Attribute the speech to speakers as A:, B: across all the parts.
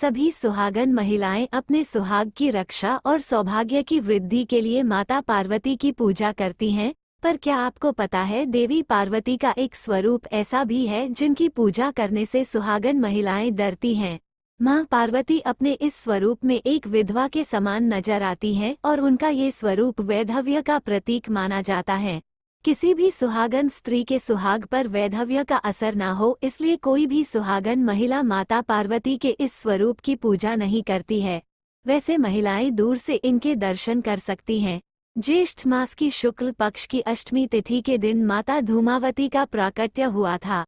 A: सभी सुहागन महिलाएं अपने सुहाग की रक्षा और सौभाग्य की वृद्धि के लिए माता पार्वती की पूजा करती हैं। पर क्या आपको पता है, देवी पार्वती का एक स्वरूप ऐसा भी है जिनकी पूजा करने से सुहागन महिलाएं डरती हैं। मां पार्वती अपने इस स्वरूप में एक विधवा के समान नजर आती हैं और उनका ये स्वरूप वैधव्य का प्रतीक माना जाता है। किसी भी सुहागन स्त्री के सुहाग पर वैधव्य का असर न हो, इसलिए कोई भी सुहागन महिला माता पार्वती के इस स्वरूप की पूजा नहीं करती है। वैसे महिलाएं दूर से इनके दर्शन कर सकती हैं। ज्येष्ठ मास की शुक्ल पक्ष की अष्टमी तिथि के दिन माता धूमावती का प्राकट्य हुआ था।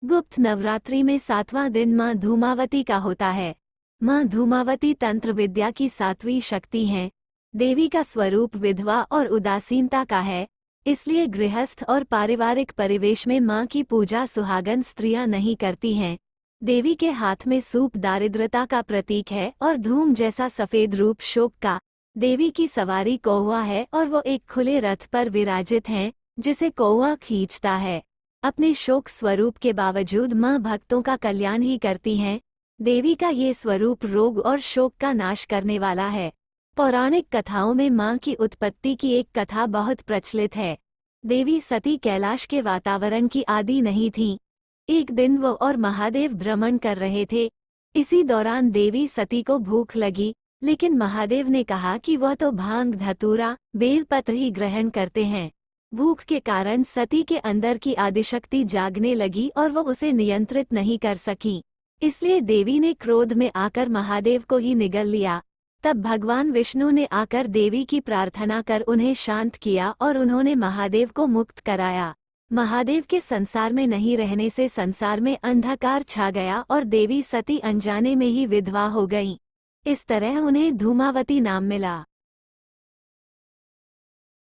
A: गुप्त नवरात्रि में 7वां दिन मां धूमावती का होता है। मां धूमावती तंत्र विद्या की 7वीं शक्ति हैं। देवी का स्वरूप विधवा और उदासीनता का है, इसलिए गृहस्थ और पारिवारिक परिवेश में मां की पूजा सुहागन स्त्रियां नहीं करती हैं। देवी के हाथ में सूप दारिद्रता का प्रतीक है और धूम जैसा सफेद रूप शोक का। देवी की सवारी कौवा है और वो एक खुले रथ पर विराजित हैं, जिसे कौवा खींचता है। अपने शोक स्वरूप के बावजूद मां भक्तों का कल्याण ही करती हैं। देवी का ये स्वरूप रोग और शोक का नाश करने वाला है। पौराणिक कथाओं में मां की उत्पत्ति की एक कथा बहुत प्रचलित है। देवी सती कैलाश के वातावरण की आदि नहीं थीं। एक दिन वो और महादेव भ्रमण कर रहे थे। इसी दौरान देवी सती को भूख लगी, लेकिन महादेव ने कहा कि वह तो भांग धतूरा बेलपत्र ही ग्रहण करते हैं। भूख के कारण सती के अंदर की आदिशक्ति जागने लगी और वो उसे नियंत्रित नहीं कर सकी। इसलिए देवी ने क्रोध में आकर महादेव को ही निगल लिया। तब भगवान विष्णु ने आकर देवी की प्रार्थना कर उन्हें शांत किया और उन्होंने महादेव को मुक्त कराया। महादेव के संसार में नहीं रहने से संसार में अंधकार छा गया और देवी सती अनजाने में ही विधवा हो गईं। इस तरह उन्हें धूमावती नाम मिला।